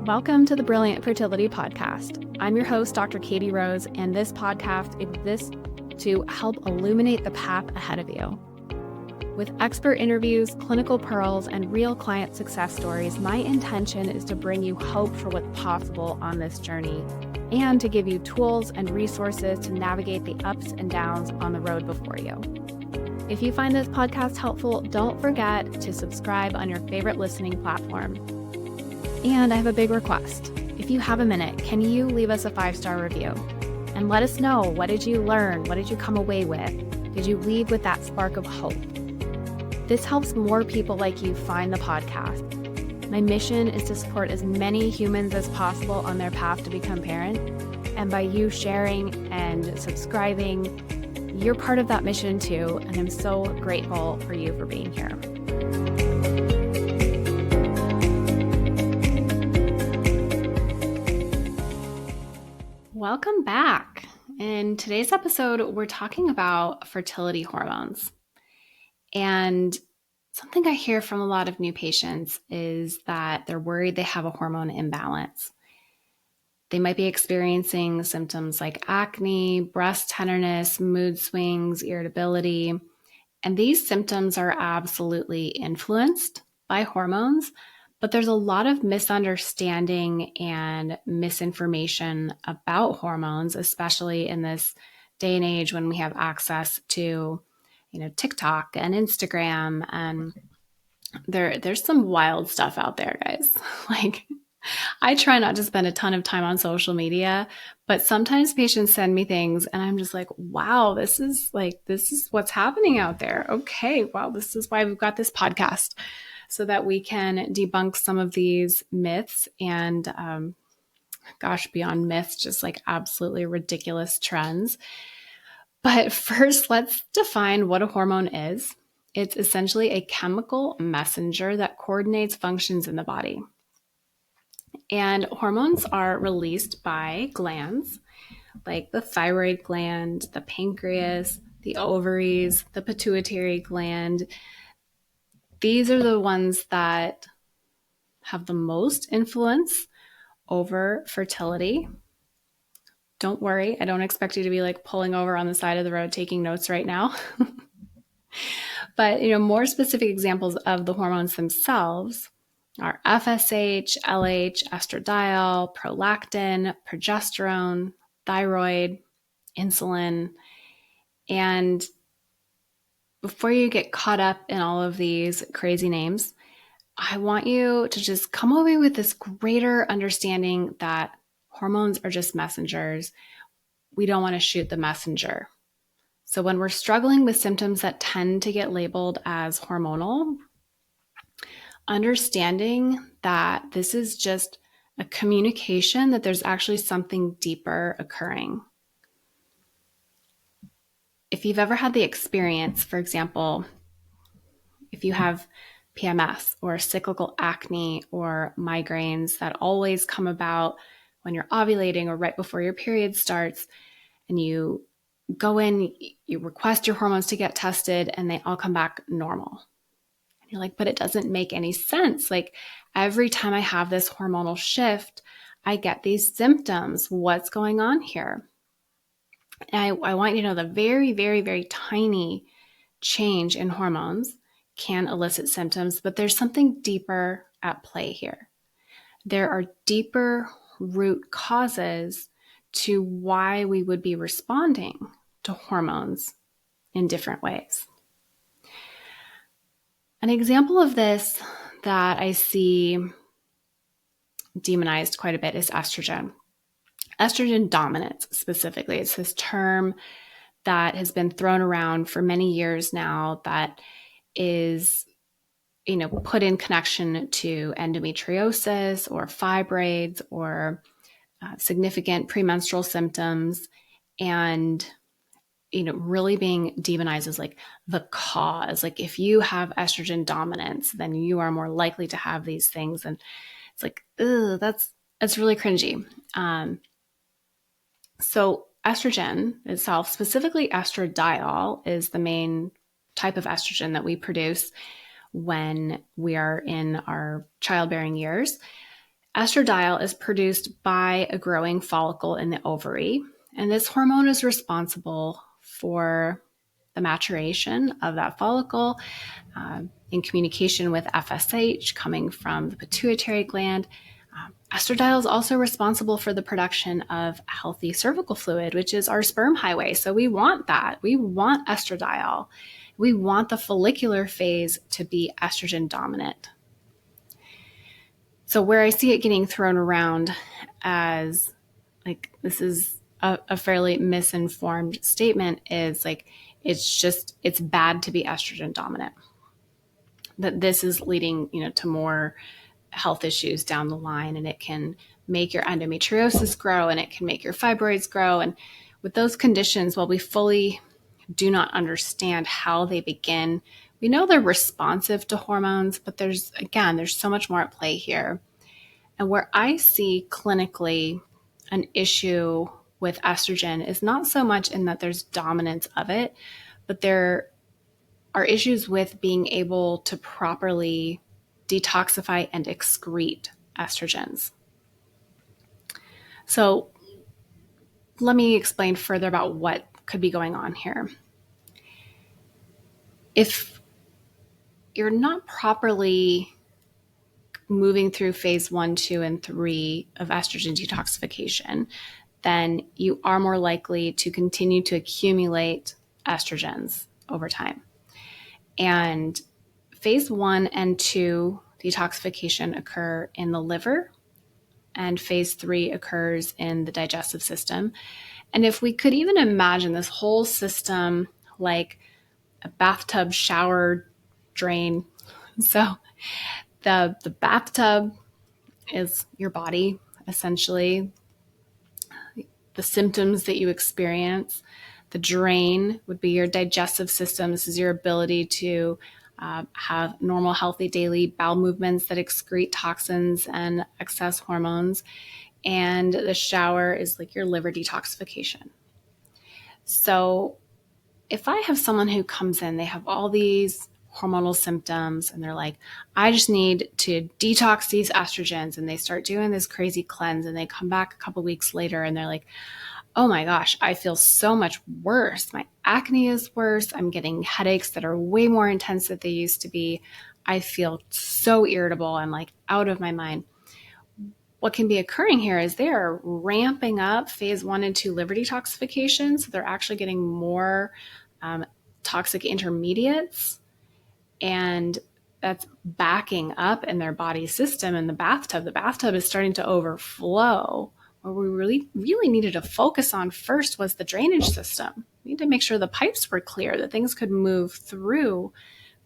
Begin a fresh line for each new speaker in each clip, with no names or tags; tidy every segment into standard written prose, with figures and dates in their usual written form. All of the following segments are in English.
Welcome to the Brilliant Fertility Podcast. I'm your host, Dr. Katie Rose, and this podcast exists to help illuminate the path ahead of you. With expert interviews, clinical pearls, and real client success stories, my intention is to bring you hope for what's possible on this journey and to give you tools and resources to navigate the ups and downs on the road before you. If you find this podcast helpful, don't forget to subscribe on your favorite listening platform. And I have a big request. If you have a minute, can you leave us a 5-star review? And let us know, what did you learn? What did you come away with? Did you leave with that spark of hope? This helps more people like you find the podcast. My mission is to support as many humans as possible on their path to become parent. And by you sharing and subscribing, you're part of that mission too. And I'm so grateful for you for being here. Welcome back. In today's episode, we're talking about fertility hormones. And something I hear from a lot of new patients is that they're worried they have a hormone imbalance. They might be experiencing symptoms like acne, breast tenderness, mood swings, irritability. And these symptoms are absolutely influenced by hormones. But there's a lot of misunderstanding and misinformation about hormones, especially in this day and age when we have access to, TikTok and Instagram. And there's some wild stuff out there, guys. I try not to spend a ton of time on social media, but sometimes patients send me things and I'm just like, wow, this is what's happening out there. Okay, well, this is why we've got this podcast, so that we can debunk some of these myths and, beyond myths, just absolutely ridiculous trends. But first, let's define what a hormone is. It's essentially a chemical messenger that coordinates functions in the body. And hormones are released by glands like the thyroid gland, the pancreas, the ovaries, the pituitary gland. These are the ones that have the most influence over fertility. Don't worry, I don't expect you to be pulling over on the side of the road taking notes right now. But, more specific examples of the hormones themselves are FSH, LH, estradiol, prolactin, progesterone, thyroid, insulin. And before you get caught up in all of these crazy names, I want you to just come away with this greater understanding that hormones are just messengers. We don't want to shoot the messenger. So when we're struggling with symptoms that tend to get labeled as hormonal, understanding that this is just a communication that there's actually something deeper occurring. If you've ever had the experience, for example, if you have PMS or cyclical acne or migraines that always come about when you're ovulating or right before your period starts, and you go in, you request your hormones to get tested, and they all come back normal. And you're like, but it doesn't make any sense. Every time I have this hormonal shift, I get these symptoms. What's going on here? And I want you to know the very, very, very tiny change in hormones can elicit symptoms, but there's something deeper at play here. There are deeper root causes to why we would be responding to hormones in different ways. An example of this that I see demonized quite a bit is estrogen. Estrogen dominance specifically. It's this term that has been thrown around for many years now that is, put in connection to endometriosis or fibroids or significant premenstrual symptoms, and, really being demonized as the cause. If you have estrogen dominance, then you are more likely to have these things. And it's that's really cringy. So estrogen itself, specifically estradiol, is the main type of estrogen that we produce when we are in our childbearing years. Estradiol is produced by a growing follicle in the ovary, and this hormone is responsible for the maturation of that follicle in communication with FSH coming from the pituitary gland. Estradiol is also responsible for the production of healthy cervical fluid, which is our sperm highway. So we want that. We want estradiol. We want the follicular phase to be estrogen dominant. So where I see it getting thrown around as like this is a fairly misinformed statement is like it's bad to be estrogen dominant. That this is leading, to more health issues down the line, and it can make your endometriosis grow and it can make your fibroids grow. And with those conditions, while we fully do not understand how they begin, we know they're responsive to hormones, but there's so much more at play here. And where I see clinically an issue with estrogen is not so much in that there's dominance of it, but there are issues with being able to properly detoxify and excrete estrogens. So let me explain further about what could be going on here. If you're not properly moving through phase 1, 2, and 3 of estrogen detoxification, then you are more likely to continue to accumulate estrogens over time. And phase 1 and 2 detoxification occur in the liver, and phase 3 occurs in the digestive system. And if we could even imagine this whole system like a bathtub shower drain. So the bathtub is your body, essentially, the symptoms that you experience. The drain would be your digestive system. This is your ability to have normal, healthy daily bowel movements that excrete toxins and excess hormones. And the shower is like your liver detoxification. So if I have someone who comes in, they have all these hormonal symptoms and they're like, I just need to detox these estrogens, and they start doing this crazy cleanse, and they come back a couple weeks later and they're like, oh my gosh, I feel so much worse. My acne is worse. I'm getting headaches that are way more intense than they used to be. I feel so irritable. I'm like out of my mind. What can be occurring here is they are ramping up phase 1 and 2 liver detoxification. So they're actually getting more toxic intermediates, and that's backing up in their body system in the bathtub. The bathtub is starting to overflow. What we really needed to focus on first was the drainage system. We need to make sure the pipes were clear, that things could move through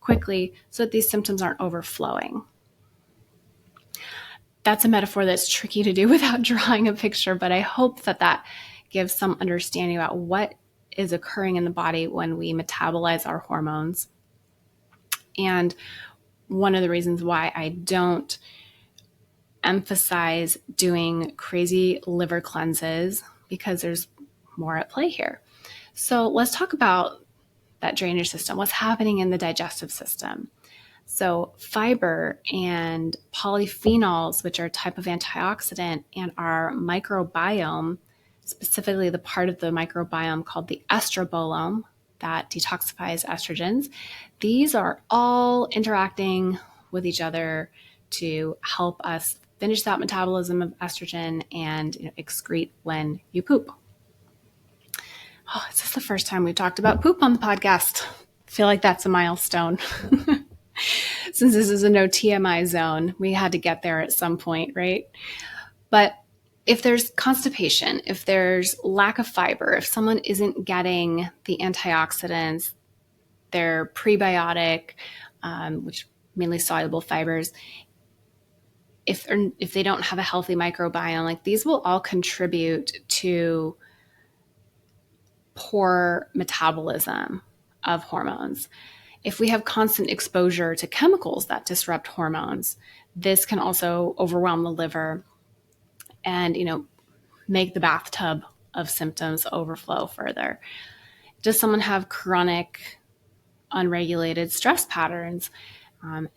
quickly so that these symptoms aren't overflowing. That's a metaphor that's tricky to do without drawing a picture, but I hope that gives some understanding about what is occurring in the body when we metabolize our hormones. And one of the reasons why I don't emphasize doing crazy liver cleanses, because there's more at play here. So let's talk about that drainage system. What's happening in the digestive system? So fiber and polyphenols, which are a type of antioxidant, and our microbiome, specifically the part of the microbiome called the estrobolome that detoxifies estrogens, these are all interacting with each other to help us finish that metabolism of estrogen and excrete when you poop. Oh, is this the first time we've talked about poop on the podcast? I feel like that's a milestone. Since this is a no TMI zone, we had to get there at some point, right? But if there's constipation, if there's lack of fiber, if someone isn't getting the antioxidants, their prebiotic, which mainly soluble fibers, if they don't have a healthy microbiome, like these will all contribute to poor metabolism of hormones. If we have constant exposure to chemicals that disrupt hormones, this can also overwhelm the liver and, make the bathtub of symptoms overflow further. Does someone have chronic unregulated stress patterns?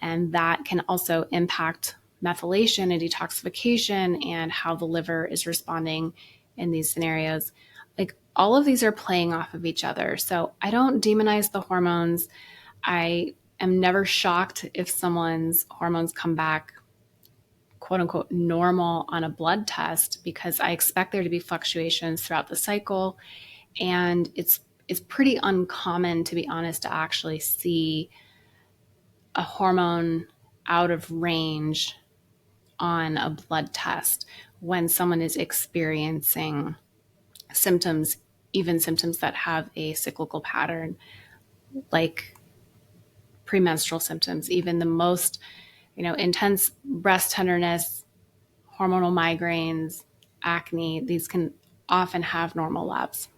And that can also impact methylation and detoxification and how the liver is responding in these scenarios. Like all of these are playing off of each other. So I don't demonize the hormones. I am never shocked if someone's hormones come back quote unquote normal on a blood test, because I expect there to be fluctuations throughout the cycle. And it's pretty uncommon, to be honest, to actually see a hormone out of range on a blood test when someone is experiencing symptoms, even symptoms that have a cyclical pattern, like premenstrual symptoms, even the most, intense breast tenderness, hormonal migraines, acne. These can often have normal labs.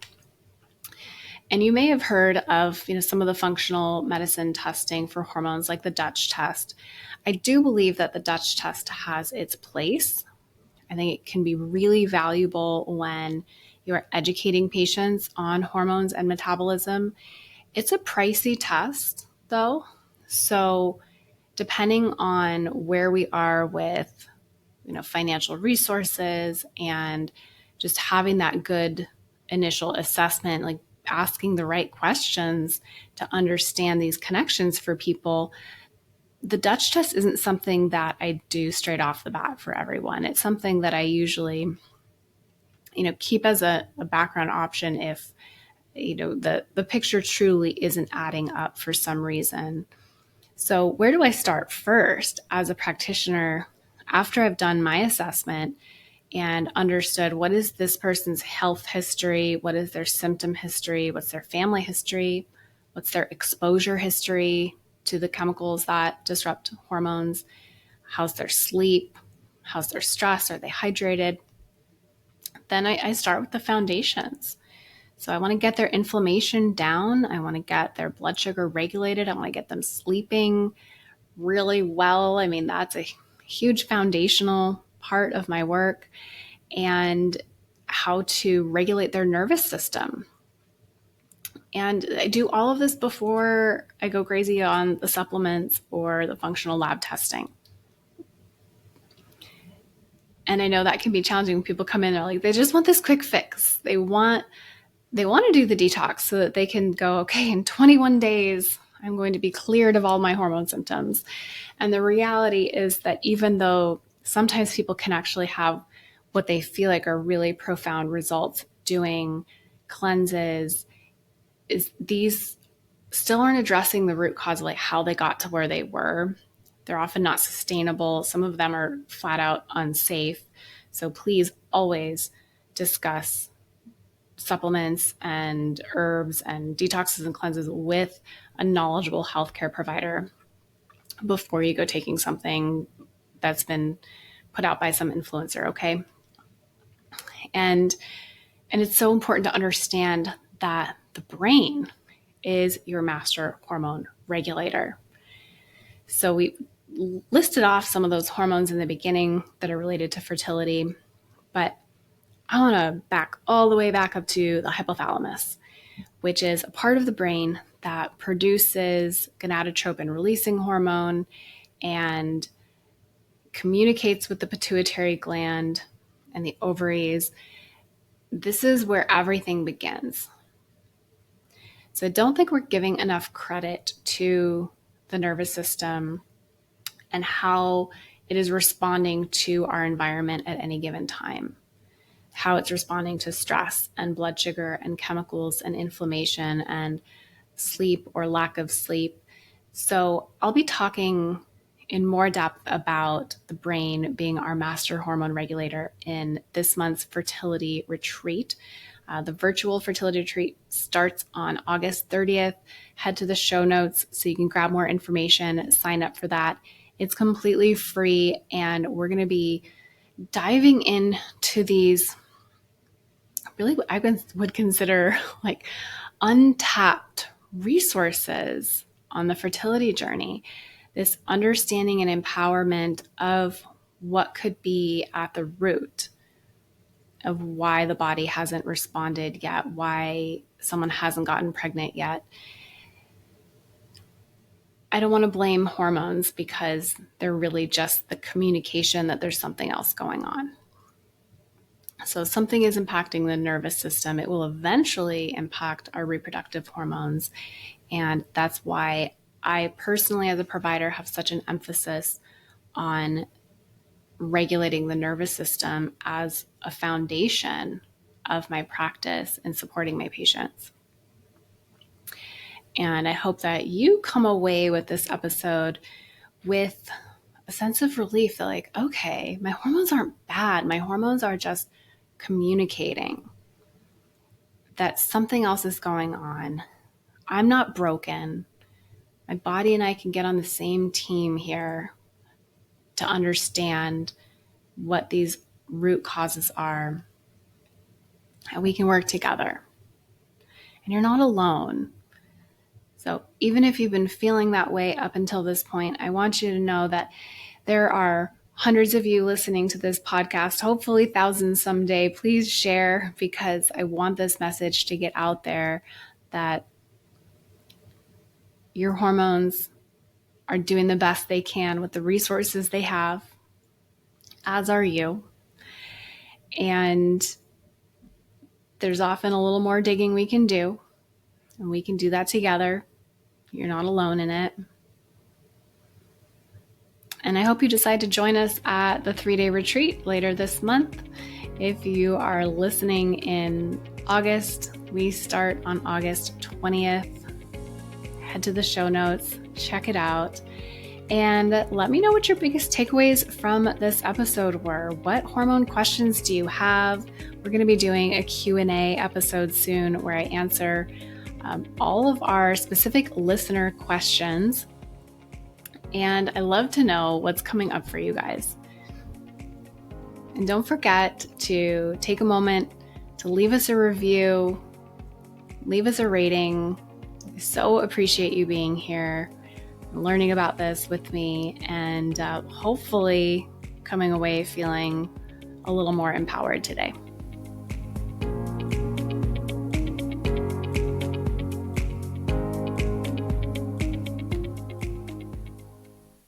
And you may have heard of, some of the functional medicine testing for hormones, like the Dutch test. I do believe that the Dutch test has its place. I think it can be really valuable when you are educating patients on hormones and metabolism. It's a pricey test, though. So depending on where we are with, financial resources and just having that good initial assessment, like asking the right questions to understand these connections for people, the Dutch test isn't something that I do straight off the bat for everyone. It's something that I usually, keep as a background option if, the picture truly isn't adding up for some reason. So where do I start first as a practitioner after I've done my assessment and understood what is this person's health history, what is their symptom history, what's their family history, what's their exposure history to the chemicals that disrupt hormones, how's their sleep, how's their stress, are they hydrated? Then I start with the foundations. So I want to get their inflammation down. I want to get their blood sugar regulated. I want to get them sleeping really well. I mean, that's a huge foundational part of my work, and how to regulate their nervous system. And I do all of this before I go crazy on the supplements or the functional lab testing. And I know that can be challenging when people come in, they're like, they just want this quick fix. They want to do the detox so that they can go, okay, in 21 days, I'm going to be cleared of all my hormone symptoms. And the reality is that even though sometimes people can actually have what they feel like are really profound results doing cleanses, is these still aren't addressing the root cause of like how they got to where they were. They're often not sustainable. Some of them are flat out unsafe. So please always discuss supplements and herbs and detoxes and cleanses with a knowledgeable healthcare provider before you go taking something that's been put out by some influencer, okay? And it's so important to understand that the brain is your master hormone regulator. So we listed off some of those hormones in the beginning that are related to fertility, but I want to back all the way back up to the hypothalamus, which is a part of the brain that produces gonadotropin releasing hormone and communicates with the pituitary gland and the ovaries. This is where everything begins. So I don't think we're giving enough credit to the nervous system and how it is responding to our environment at any given time, how it's responding to stress and blood sugar and chemicals and inflammation and sleep or lack of sleep. So I'll be talking in more depth about the brain being our master hormone regulator in this month's fertility retreat. The virtual fertility retreat starts on August 30th. Head to the show notes so you can grab more information, sign up for that. It's completely free, and we're going to be diving into these really what I would consider like untapped resources on the fertility journey. This understanding and empowerment of what could be at the root of why the body hasn't responded yet, why someone hasn't gotten pregnant yet. I don't want to blame hormones because they're really just the communication that there's something else going on. So if something is impacting the nervous system, it will eventually impact our reproductive hormones. And that's why I personally, as a provider, have such an emphasis on regulating the nervous system as a foundation of my practice and supporting my patients. And I hope that you come away with this episode with a sense of relief that, like, okay, my hormones aren't bad. My hormones are just communicating that something else is going on. I'm not broken. My body and I can get on the same team here to understand what these root causes are. And we can work together. And you're not alone. So even if you've been feeling that way up until this point, I want you to know that there are hundreds of you listening to this podcast, hopefully thousands someday. Please share, because I want this message to get out there that your hormones are doing the best they can with the resources they have, as are you. And there's often a little more digging we can do, and we can do that together. You're not alone in it. And I hope you decide to join us at the 3-day retreat later this month. If you are listening in August, we start on August 20th. Head to the show notes, check it out, and let me know what your biggest takeaways from this episode were. What hormone questions do you have? We're going to be doing a Q&A episode soon where I answer all of our specific listener questions. And I love to know what's coming up for you guys. And don't forget to take a moment to leave us a review, leave us a rating. I so appreciate you being here, learning about this with me, and hopefully coming away feeling a little more empowered today.